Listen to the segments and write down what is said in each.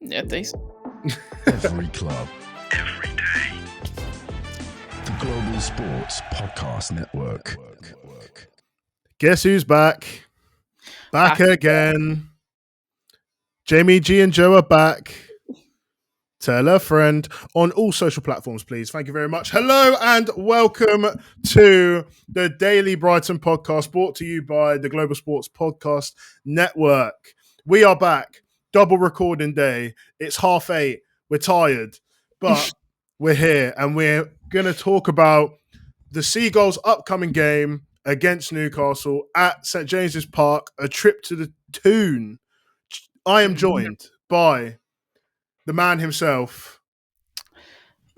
Yeah, decent. Every club, every day. The Global Sports Podcast Network. Guess who's back? Back again. Jamie G and Joe are back. Tell a friend on all social platforms, please. Thank you very much. Hello and welcome to the Daily Brighton podcast brought to you by the Global Sports Podcast Network. We are back. Double recording day. It's 8:30. We're tired, but we're here and we're going to talk about the Seagulls' upcoming game against Newcastle at St. James's Park, a trip to the Toon. I am joined by the man himself,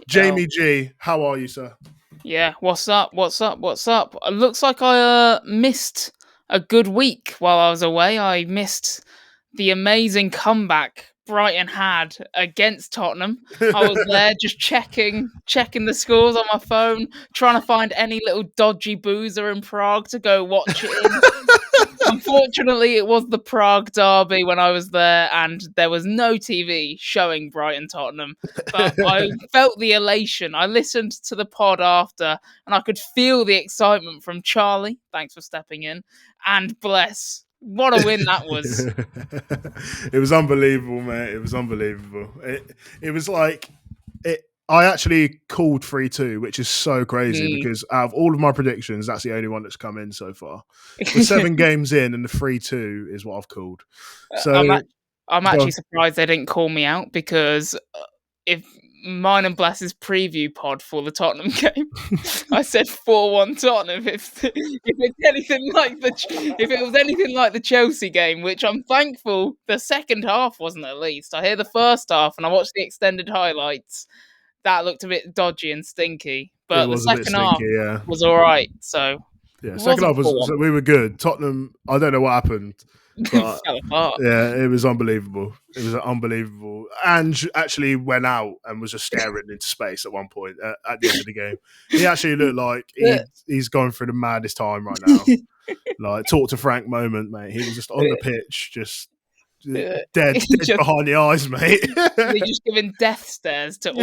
Jamie G. How are you, sir? Yeah, what's up? It looks like I missed a good week while I was away. I missed the amazing comeback Brighton had against Tottenham. I was there just checking the scores on my phone, trying to find any little dodgy boozer in Prague to go watch it in. Unfortunately, it was the Prague derby when I was there, and there was no TV showing Brighton Tottenham. But I felt the elation. I listened to the pod after, and I could feel the excitement from Charlie. Thanks for stepping in. And bless. What a win that was. It was unbelievable, mate. It was unbelievable. It was like I actually called 3-2, which is so crazy because out of all of my predictions, that's the only one that's come in so far. We're 7 games in, and the 3-2 is what I've called. So I'm actually surprised they didn't call me out because if mine and Bless's preview pod for the Tottenham game, I said 4-1 Tottenham. If it's anything like if it was anything like the Chelsea game, which I'm thankful the second half wasn't at least. I hear the first half and I watched the extended highlights. That looked a bit dodgy and stinky, but the second half was all right. So yeah, second half was we were good. Tottenham, I don't know what happened. But, fell apart. Yeah, it was unbelievable. It was unbelievable. And actually went out and was just staring into space at one point at the end of the game. He actually looked like he's going through the maddest time right now. Like, talk to Frank moment, mate. He was just on the pitch, just dead behind the eyes, mate. They're just giving death stares to all.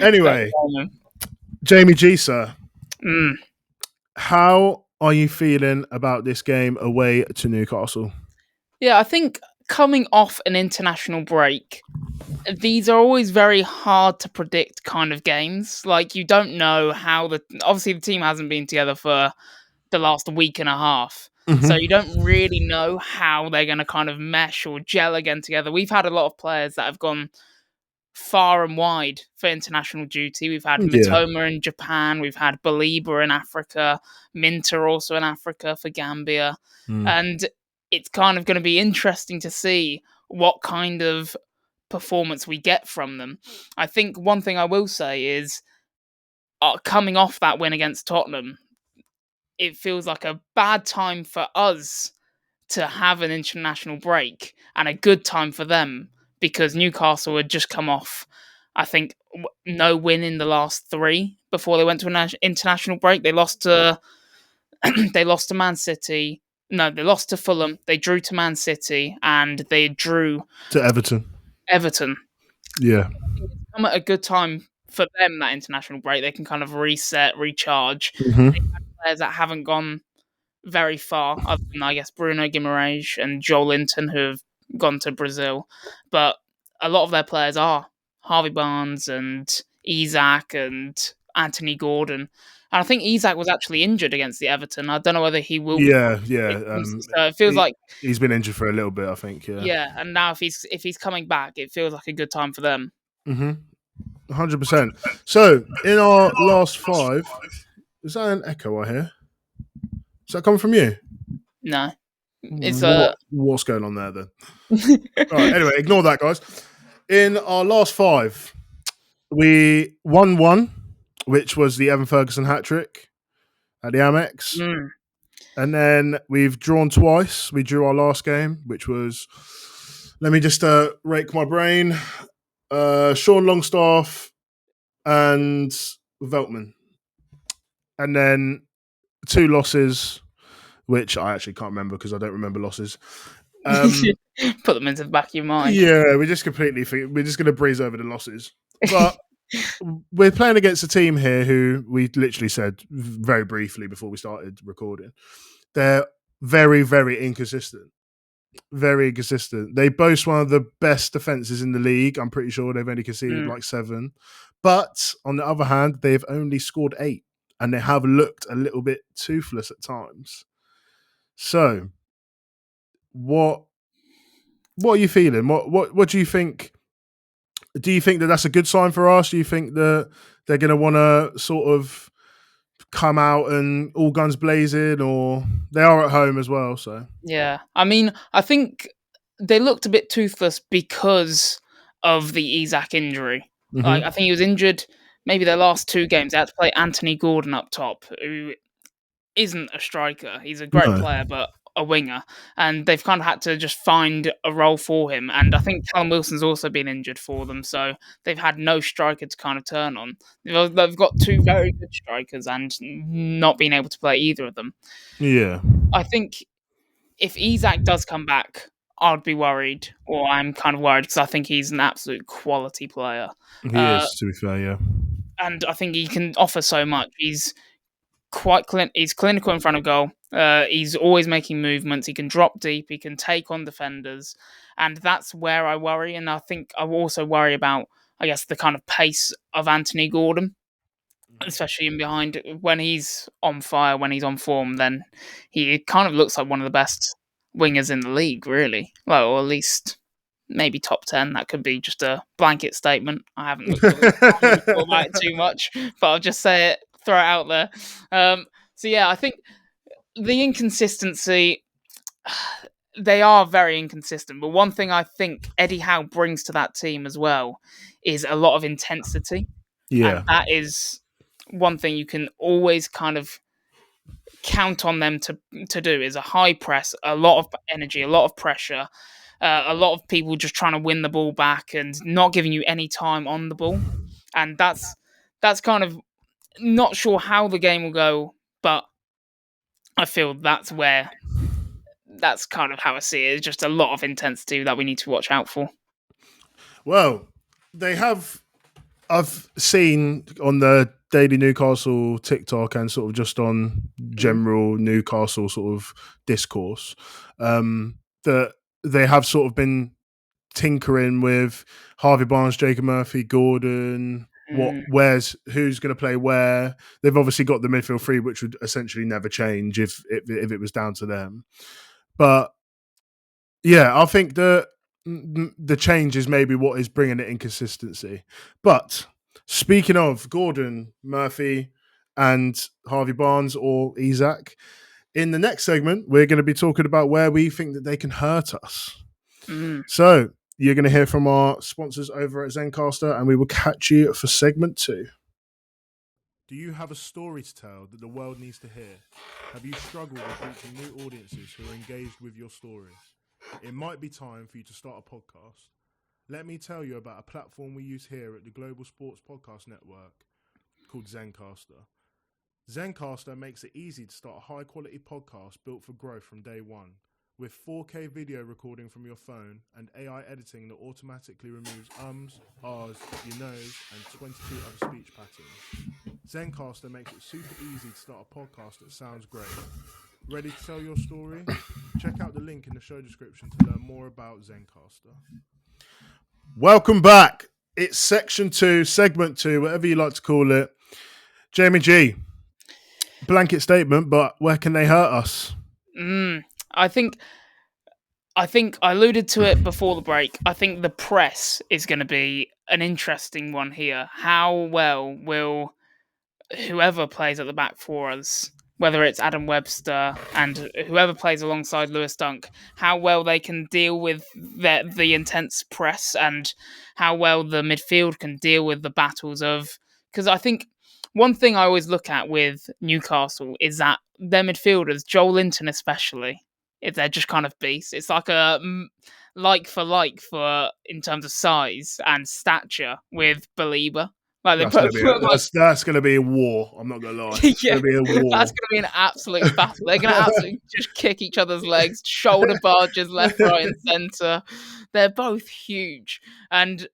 Anyway, Jamie G, sir. How are you feeling about this game away to Newcastle? Yeah, I think coming off an international break, these are always very hard to predict kind of games. Like, you don't know how obviously the team hasn't been together for the last week and a half. Mm-hmm. So you don't really know how they're going to kind of mesh or gel again together. We've had a lot of players that have gone far and wide for international duty. We've had Mitoma in Japan, we've had Baliba in Africa, Minter also in Africa for Gambia. And it's kind of going to be interesting to see what kind of performance we get from them. I think one thing I will say is coming off that win against Tottenham, it feels like a bad time for us to have an international break and a good time for them, because Newcastle had just come off, I think, no win in the last 3 before they went to an international break. They lost to Man City. No, they lost to Fulham. They drew to Man City, and they drew to Everton. Yeah, it's come at a good time for them, that international break. They can kind of reset, recharge. Mm-hmm. They've had players that haven't gone very far, other than, I guess, Bruno Guimaraes and Joel Linton, who have gone to Brazil. But a lot of their players are Harvey Barnes and Isak and Anthony Gordon. And I think Isak was actually injured against the Everton. I don't know whether he will. Yeah. So it feels like he's been injured for a little bit, I think. Yeah, and now if he's coming back, it feels like a good time for them. 100%. So in our last 5, is that an echo I hear? Is that coming from you? No. It's what's going on there then? All right, anyway, ignore that, guys. In our last 5, we won 1, which was the Evan Ferguson hat-trick at the Amex. And then we've drawn twice. We drew our last game, which was, let me just rake my brain, Sean Longstaff and Veltman. And then 2 losses, which I actually can't remember because I don't remember losses. Put them into the back of your mind. Yeah, we're just going to breeze over the losses. But we're playing against a team here who we literally said very briefly before we started recording. They're very, very inconsistent. Very inconsistent. They boast one of the best defenses in the league. I'm pretty sure they've only conceded like 7. But on the other hand, they've only scored 8. And they have looked a little bit toothless at times. So, what are you feeling? What do you think? Do you think that that's a good sign for us? Do you think that they're going to want to sort of come out and all guns blazing, or they are at home as well? So yeah, I mean, I think they looked a bit toothless because of the Isak injury. Like, I think he was injured maybe their last 2 games. They had to play Anthony Gordon up top, who isn't a striker. He's a great player, but a winger. And they've kind of had to just find a role for him. And I think Callum Wilson's also been injured for them, so they've had no striker to kind of turn on. They've got 2 very good strikers and not been able to play either of them. Yeah. I think if Isak does come back, I'd be worried, or I'm kind of worried because I think he's an absolute quality player. He is, to be fair, yeah. And I think he can offer so much. He's he's clinical in front of goal. He's always making movements. He can drop deep. He can take on defenders, and that's where I worry. And I think I also worry about, I guess, the kind of pace of Anthony Gordon, especially in behind. When he's on fire, when he's on form, then he kind of looks like one of the best wingers in the league, really. Well, or at least maybe top 10. That could be just a blanket statement. I haven't looked about it too much, but I'll just say it, throw it out there. So yeah, I think the inconsistency, they are very inconsistent. But one thing I think Eddie Howe brings to that team as well is a lot of intensity. Yeah. And that is one thing you can always kind of count on them to do, is a high press, a lot of energy, a lot of pressure, a lot of people just trying to win the ball back and not giving you any time on the ball. And that's kind of, not sure how the game will go, but I feel that's kind of how I see it. It's just a lot of intensity that we need to watch out for. Well, I've seen on the Daily Newcastle TikTok and sort of just on general Newcastle sort of discourse, that they have sort of been tinkering with Harvey Barnes, Jacob Murphy, Gordon, who's going to play where. They've obviously got the midfield 3, which would essentially never change if it was down to them. But yeah, I think the change is maybe what is bringing the inconsistency. But speaking of Gordon, Murphy, and Harvey Barnes or Isak, in the next segment, we're going to be talking about where we think that they can hurt us. So you're going to hear from our sponsors over at Zencastr, and we will catch you for segment 2. Do you have a story to tell that the world needs to hear? Have you struggled with reaching new audiences who are engaged with your stories? It might be time for you to start a podcast. Let me tell you about a platform we use here at the Global Sports Podcast Network called Zencastr. Zencastr makes it easy to start a high-quality podcast built for growth from day one. With 4K video recording from your phone and AI editing that automatically removes ums, ahs, your nose, and 22 other speech patterns. Zencastr makes it super easy to start a podcast that sounds great. Ready to tell your story? Check out the link in the show description to learn more about Zencastr. Welcome back. It's section 2, segment 2, whatever you like to call it. Jamie G, blanket statement, but where can they hurt us? I think I alluded to it before the break. I think the press is going to be an interesting one here. How well will whoever plays at the back for us, whether it's Adam Webster and whoever plays alongside Lewis Dunk, how well they can deal with the intense press, and how well the midfield can deal with the battles of... Because I think one thing I always look at with Newcastle is that their midfielders, Joel Linton especially, they're just kind of beasts. It's like a like for in terms of size and stature with Belieber. Like they That's gonna be a war. I'm not gonna lie. It's yeah, gonna be a war. that's gonna be an absolute battle. They're gonna absolutely just kick each other's legs, shoulder barges left, right, and centre. They're both huge, and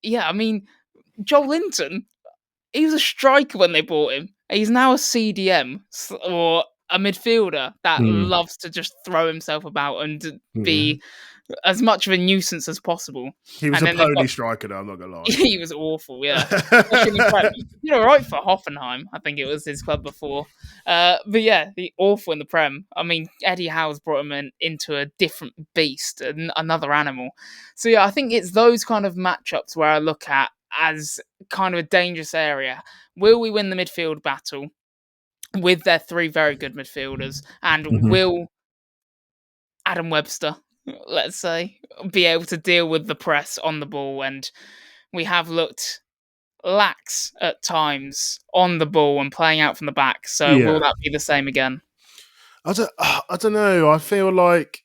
yeah, I mean, Joel Linton, he was a striker when they bought him. He's now a CDM or a midfielder that loves to just throw himself about and be as much of a nuisance as possible. He was and a pony striker, though. I'm not gonna lie. He was awful, yeah. He did all right for Hoffenheim. I think it was his club before. But yeah, awful in the Prem. I mean, Eddie Howe's brought him into a different beast, another animal. So yeah, I think it's those kind of matchups where I look at as kind of a dangerous area. Will we win the midfield battle with their three very good midfielders? And will Adam Webster, let's say, be able to deal with the press on the ball? And we have looked lax at times on the ball and playing out from the back. So will that be the same again? I don't know. I feel like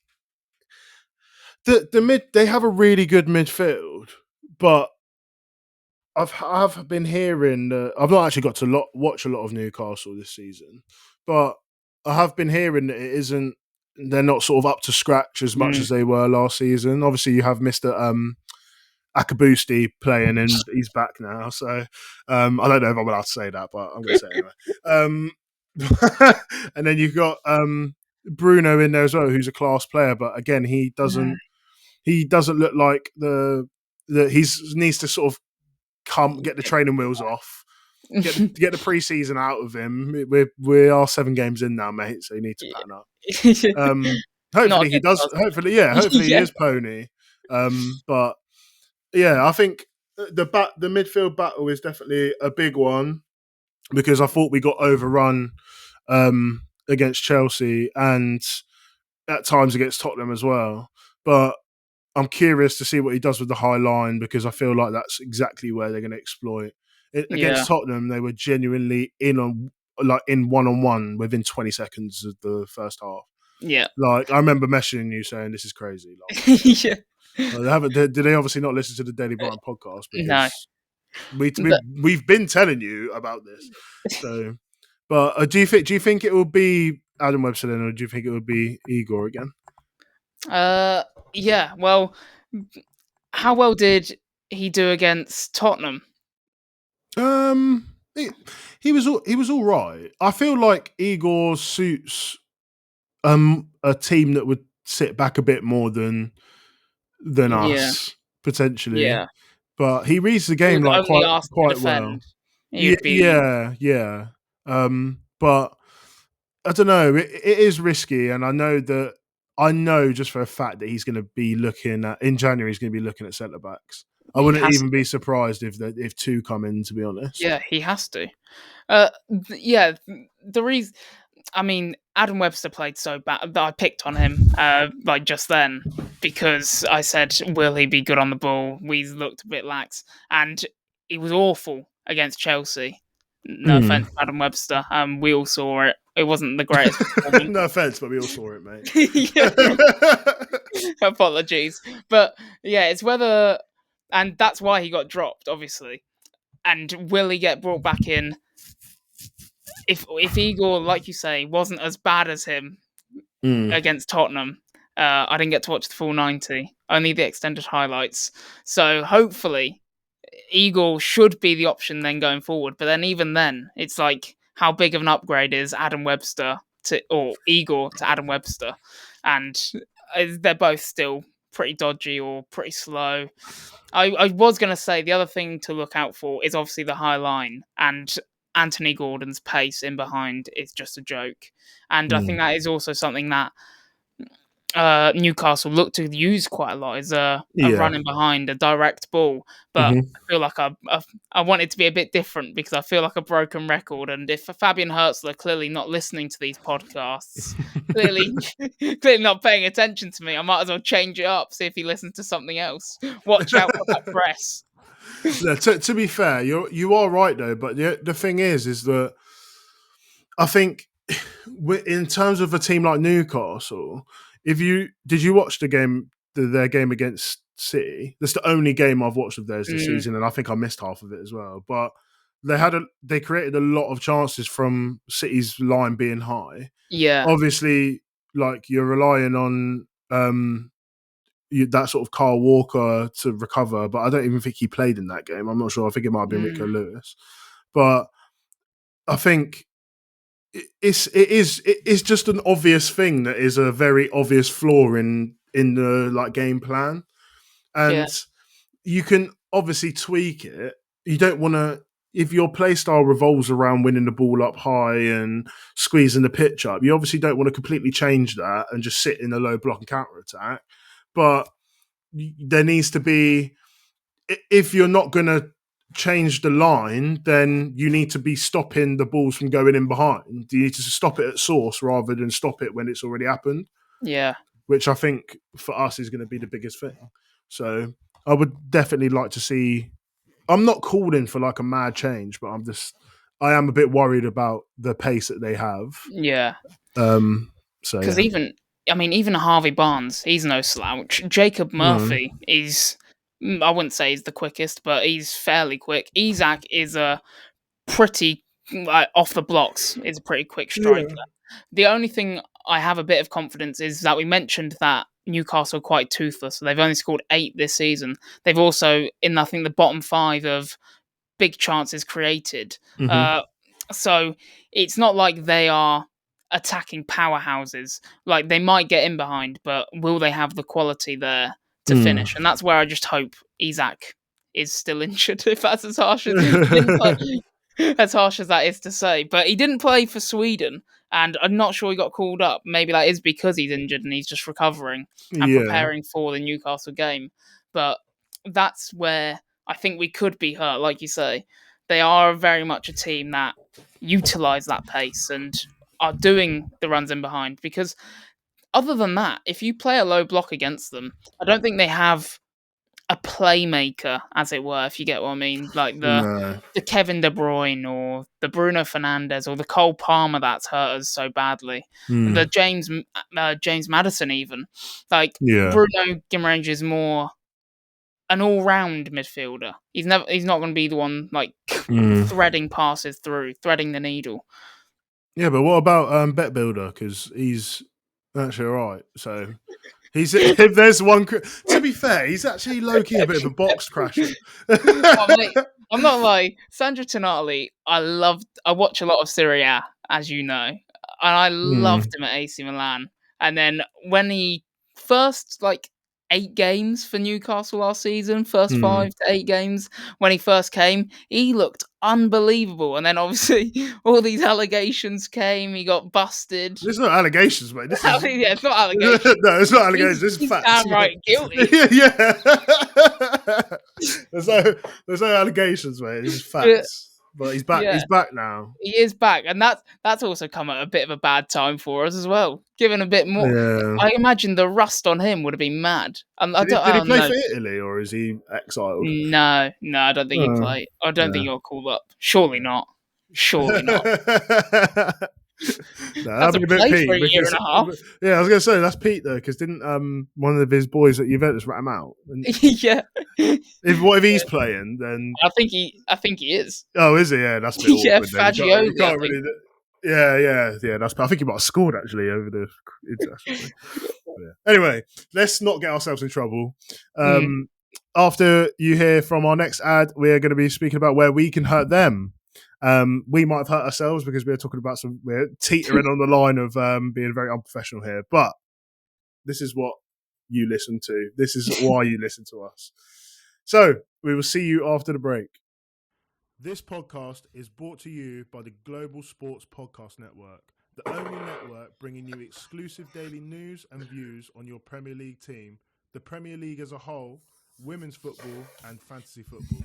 they have a really good midfield, but I've been hearing I've not actually got to watch a lot of Newcastle this season, but I have been hearing that they're not sort of up to scratch as much as they were last season. Obviously, you have Mr. Akabusti playing, and he's back now. So I don't know if I'm allowed to say that, but I'm going to say it anyway. And then you've got Bruno in there as well, who's a class player, but again, he doesn't look like he needs to sort of get the training wheels off, get the preseason out of him. We are 7 games in now, mate, so you need to pattern up. Hopefully he does. Hopefully he is pony. But yeah, I think the midfield battle is definitely a big one because I thought we got overrun against Chelsea and at times against Tottenham as well. But I'm curious to see what he does with the high line because I feel like that's exactly where they're going to exploit. Against Tottenham, they were genuinely in one-on-one within 20 seconds of the first half. Yeah. Like, I remember messaging you saying, this is crazy. Like, yeah. Did they obviously not listen to the Daily Brighton podcast? Because no. we've been telling you about this. So, but do you think it will be Adam Webster then, or do you think it would be Igor again? Yeah. Well, how well did he do against Tottenham? He was all right. I feel like Igor suits a team that would sit back a bit more than us potentially. Yeah. But he reads the game like quite well. Yeah. But I don't know. It is risky, and I know just for a fact that he's going to be looking at in January. He's going to be looking at centre backs. I wouldn't even be surprised if 2 come in. To be honest, yeah, he has to. The reason. I mean, Adam Webster played so bad that I picked on him like just then because I said, will he be good on the ball? We looked a bit lax. And he was awful against Chelsea. No offense to Adam Webster. We all saw it. It wasn't the greatest performance. No offense, but we all saw it, mate. Apologies. But yeah, it's whether... And that's why he got dropped, obviously. And will he get brought back in? If Igor, like you say, wasn't as bad as him against Tottenham, I didn't get to watch the full 90, only the extended highlights. So hopefully, Igor should be the option then going forward. But then even then, it's like, how big of an upgrade is Adam Webster or Igor to Adam Webster? And they're both still pretty dodgy or pretty slow. I was going to say the other thing to look out for is obviously the high line, and Anthony Gordon's pace in behind is just a joke. And I think that is also something that Newcastle look to use quite a lot, is a running behind, a direct ball. But I feel like I want it to be a bit different because I feel like a broken record. And if Fabian Hertzler clearly not listening to these podcasts, clearly not paying attention to me, I might as well change it up, see if he listens to something else. Watch out for that press. Yeah, to be fair, you are right though. But the thing is that I think in terms of a team like Newcastle, did you watch their game against City. That's the only game I've watched of theirs this season, and I think I missed half of it as well. But they created a lot of chances from City's line being high. Yeah. Obviously, like you're relying on that sort of Kyle Walker to recover, but I don't even think he played in that game. I'm not sure. I think it might have been Rico Lewis, but I think it's just an obvious thing that is a very obvious flaw in the like game plan, and you can obviously tweak it. You don't want to. If your play style revolves around winning the ball up high and squeezing the pitch up, you obviously don't want to completely change that and just sit in a low block and counter attack. But there needs to be, if you're not going to change the line, then you need to be stopping the balls from going in behind. You need to stop it at source rather than stop it when it's already happened. Yeah. Which I think for us is going to be the biggest thing. So I would definitely like to see. I'm not calling for like a mad change, but I am a bit worried about the pace that they have. Yeah. So because even Harvey Barnes, he's no slouch. Jacob Murphy is, I wouldn't say he's the quickest, but he's fairly quick. Isak is a pretty off the blocks. Is a pretty quick striker. Yeah. The only thing I have a bit of confidence is that we mentioned that Newcastle are quite toothless. So they've only scored 8 this season. They've also in I think the bottom 5 of big chances created. So it's not like they are attacking powerhouses. Like they might get in behind, but will they have the quality there to finish? And that's where I just hope Isak is still injured. If that's as harsh as harsh as that is to say, but he didn't play for Sweden, and I'm not sure he got called up. Maybe that is because he's injured and he's just recovering and preparing for the Newcastle game. But that's where I think we could be hurt, like you say. They are very much a team that utilise that pace and are doing the runs in behind, because other than that, if you play a low block against them, I don't think they have a playmaker, as it were, if you get what I mean, like the Kevin De Bruyne or the Bruno Fernandes or the Cole Palmer that's hurt us so badly, the James Maddison even. Bruno Guimaraes is more an all-round midfielder. He's not going to be the one like threading passes through, threading the needle. Yeah, but what about Bet Builder? Because he's actually all right. So if there's one, to be fair, he's actually low key a bit of a box crasher. I'm not lying. Sandro Tonali, I watch a lot of Serie A, as you know, and I loved him at AC Milan. And then when he first 8 games for Newcastle last season, first 5 to 8 games, when he first came, he looked unbelievable. And then obviously all these allegations came, he got busted. There's no allegations, mate. This is... yeah, it's not allegations. No, it's not allegations. This is facts. He's downright guilty. Yeah. There's no allegations, mate. This is facts. But he's back. Yeah. He's back now. He is back, and that's also come at a bit of a bad time for us as well. Given a bit more, I imagine the rust on him would have been mad. Did he play for Italy, or is he exiled? No, I don't think he played. I don't think you're called up. Surely not. That'd be a bit Pete. For a year and a half. Yeah, I was going to say that's Pete though, because didn't one of his boys at Juventus rat him out? Yeah. If he's playing, then I think he is. Oh, is he? Yeah, that's a bit awkward. Fagioli. Yeah. I think he might have scored actually over the international. Anyway, let's not get ourselves in trouble. After you hear from our next ad, we're going to be speaking about where we can hurt them. We might have hurt ourselves because we're talking about we're teetering on the line of being very unprofessional here, but this is what you listen to. This is why you listen to us. So we will see you after the break. This podcast is brought to you by the Global Sports Podcast Network, the only network bringing you exclusive daily news and views on your Premier League team, the Premier League as a whole, women's football and fantasy football.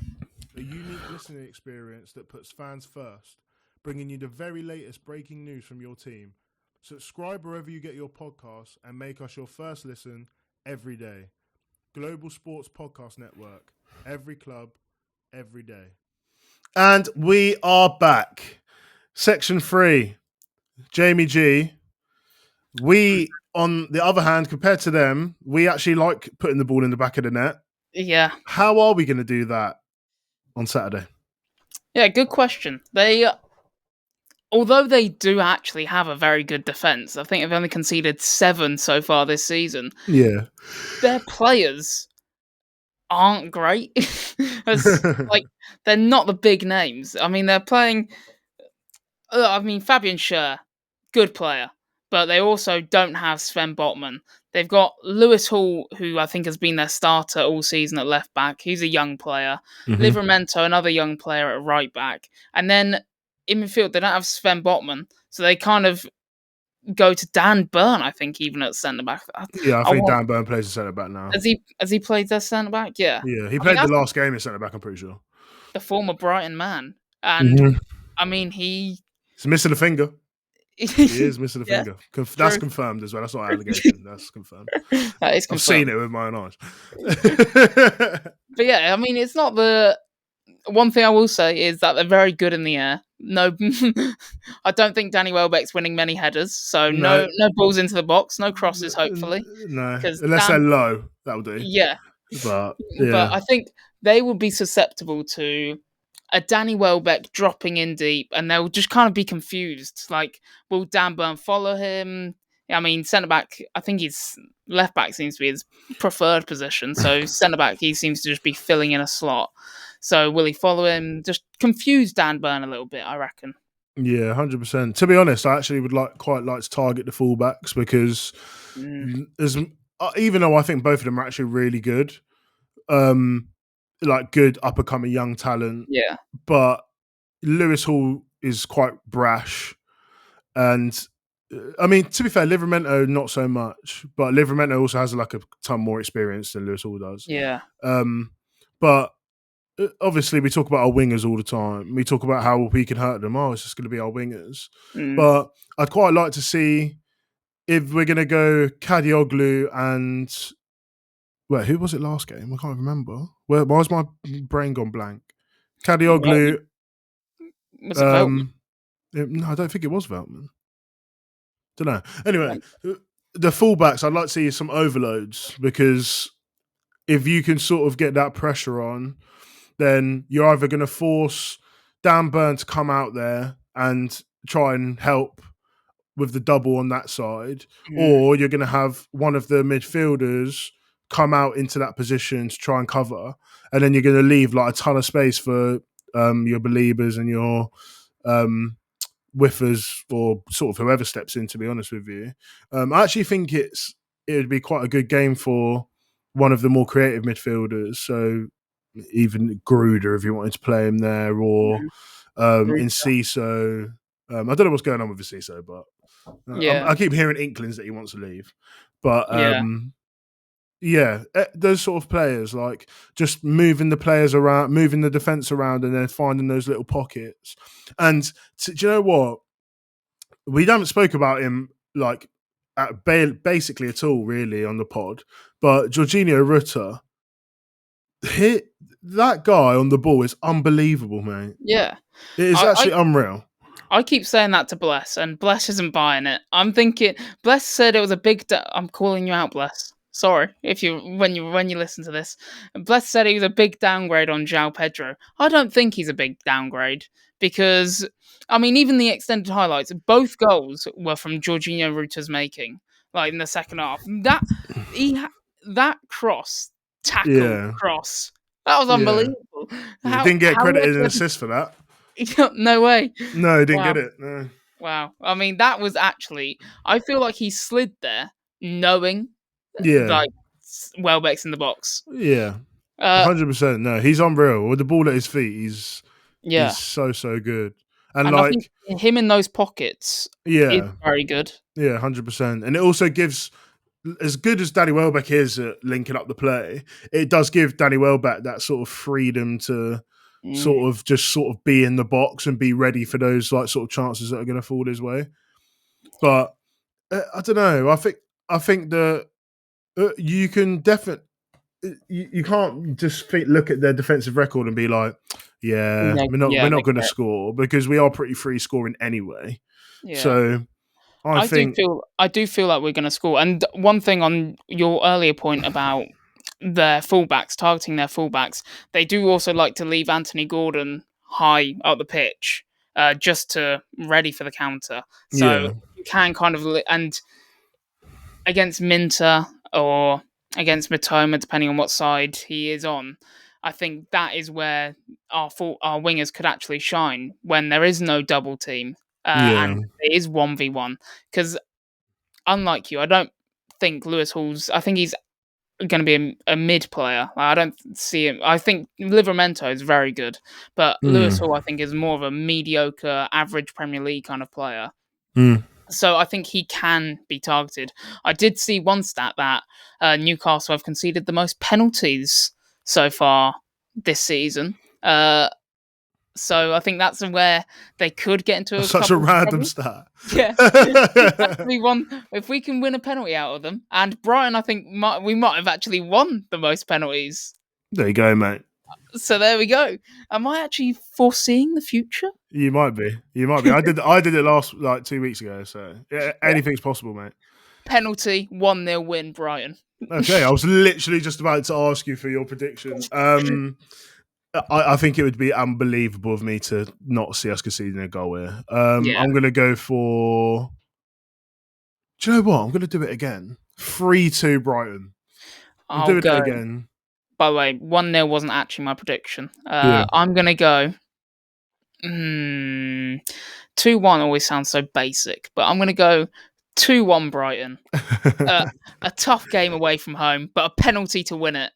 A unique listening experience that puts fans first, bringing you the very latest breaking news from your team. Subscribe wherever you get your podcasts and make us your first listen every day. Global Sports Podcast Network. Every club, every day. And we are back. Section 3. Jamie G, We, on the other hand, compared to them, we actually like putting the ball in the back of the net. Yeah. How are we going to do that on Saturday? Yeah, good question. Although they do actually have a very good defense, I think they've only conceded 7 so far this season. Yeah. Their players aren't great. Like, they're not the big names. I mean, they're playing. Fabian Schär, good player, but they also don't have Sven Botman. They've got Lewis Hall, who I think has been their starter all season at left back. He's a young player. Livramento, another young player at right back. And then in midfield, they don't have Sven Botman, so they kind of go to Dan Burn, I think, even at centre back. Yeah, I think Dan Burn plays the centre back now. Has he played their centre back? Yeah. Yeah, he played the last game in centre back, I'm pretty sure. The former Brighton man. And I mean, he's missing a finger. He is missing a finger. That's confirmed as well. That's not an allegation. That's confirmed. That is confirmed. I've seen it with my own eyes. But yeah, I mean, it's not the... One thing I will say is that they're very good in the air. No, I don't think Danny Welbeck's winning many headers, so no balls into the box, no crosses, hopefully. No, unless they're low, that'll do. Yeah. But I think they will be susceptible to a Danny Welbeck dropping in deep, and they'll just kind of be confused. Like, will Dan Burn follow him? I mean, centre back, I think his left back seems to be his preferred position. So centre back, he seems to just be filling in a slot. So will he follow him? Just confuse Dan Burn a little bit, I reckon. Yeah, 100%. To be honest, I actually would quite like to target the fullbacks because even though I think both of them are actually really good, like good up-and-coming young talent. Yeah. But Lewis Hall is quite brash. And, I mean, to be fair, Livramento, not so much. But Livramento also has like a ton more experience than Lewis Hall does. Yeah. But obviously, we talk about our wingers all the time. We talk about how we can hurt them. Oh, it's just going to be our wingers. But I'd quite like to see if we're going to go Kadioglu and... Wait, who was it last game? I can't remember. Why has my brain gone blank? Kadioglu. Was it Veltman? No, I don't think it was Veltman. Don't know. Anyway, the fullbacks, I'd like to see some overloads because if you can sort of get that pressure on, then you're either going to force Dan Burn to come out there and try and help with the double on that side, or you're going to have one of the midfielders come out into that position to try and cover, and then you're going to leave like a ton of space for your Beliebers and your Whiffers or sort of whoever steps in, to be honest with you. I actually think it would be quite a good game for one of the more creative midfielders, so even Gruder if you wanted to play him there, or in Ciso. I don't know what's going on with the Ciso, but I keep hearing inklings that he wants to leave. But those sort of players, like just moving the players around, moving the defense around, and then finding those little pockets. And do you know what? We haven't spoke about him like basically at all, really, on the pod. But Jorginho Rutter, that guy on the ball is unbelievable, mate. Yeah, it is actually unreal. I keep saying that to Bless, and Bless isn't buying it. I'm thinking Bless said it was a big. I'm calling you out, Bless. Sorry if when you listen to this. Bless said he was a big downgrade on João Pedro. I don't think he's a big downgrade because, I mean, even the extended highlights, both goals were from Jorginho Rutter's making, like in the second half. That cross, cross, that was unbelievable. He didn't get credit as an assist for that. No way. No, he didn't get it. No. Wow. I mean, that was actually, I feel like he slid there knowing like Welbeck's in the box. Yeah. 100%. No, he's unreal. With the ball at his feet, he's so good. And like, I think him in those pockets is very good. Yeah, 100%. And it also gives, as good as Danny Welbeck is at linking up the play, it does give Danny Welbeck that sort of freedom to sort of be in the box and be ready for those like sort of chances that are going to fall his way. But I don't know. I think that you can definitely, you can't just look at their defensive record and be like, we're not going to score, because we are pretty free scoring anyway. Yeah. So I think I do feel like we're going to score. And one thing on your earlier point about their fullbacks, targeting their fullbacks, they do also like to leave Anthony Gordon high up the pitch, just to ready for the counter. So yeah, you can kind of and against Minter or against Matoma, depending on what side he is on, I think that is where our wingers could actually shine when there is no double team, yeah. and it is 1v1. Because unlike you, I don't think Lewis Hall's. I think he's going to be a mid player. I don't see him. I think Livramento is very good, but Lewis Mm, Hall, I think, is more of a mediocre, average Premier League kind of player. mm. So I think he can be targeted. I did see one stat that Newcastle have conceded the most penalties so far this season. So I think that's where they could get into a Such a couple of random trouble. stat. Yeah, actually won. If we can win a penalty out of them, and Brighton, I think we might have actually won the most penalties. There you go, mate. So there we go. Am I actually foreseeing the future? You might be. You might be. I did it last 2 weeks ago. So yeah, anything's possible, mate. Penalty 1-0 win, Brighton. Okay, I was literally just about to ask you for your prediction. I think it would be unbelievable of me to not see us conceding a goal here. Yeah. I'm going to go for. Do you know what? I'm going to do it again. 3-2 Brighton. I'm doing it again. By the way, 1-0 wasn't actually my prediction. Yeah. I'm going to go. 2-1 always sounds so basic, but I'm going to go 2-1 Brighton. A tough game away from home, but a penalty to win it.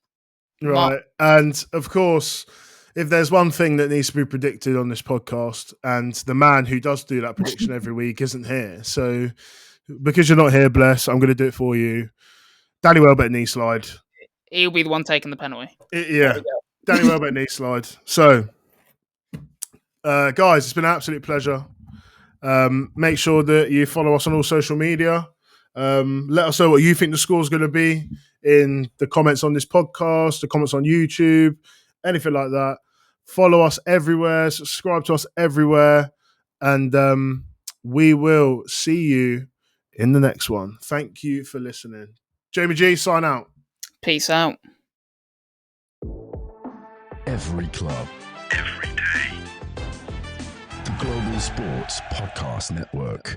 Right. And of course, if there's one thing that needs to be predicted on this podcast, and the man who does do that prediction every week isn't here. So because you're not here, bless, I'm going to do it for you. Danny Welbeck knee slide. He'll be the one taking the penalty. Yeah. Danny Welbeck knee slide. So, guys, it's been an absolute pleasure. Make sure that you follow us on all social media. Let us know what you think the score is going to be in the comments on this podcast, the comments on YouTube, anything like that. Follow us everywhere, subscribe to us everywhere, and we will see you in the next one. Thank you for listening. Jamie G, sign out. Peace out. Every club, every day. The Global Sports Podcast Network.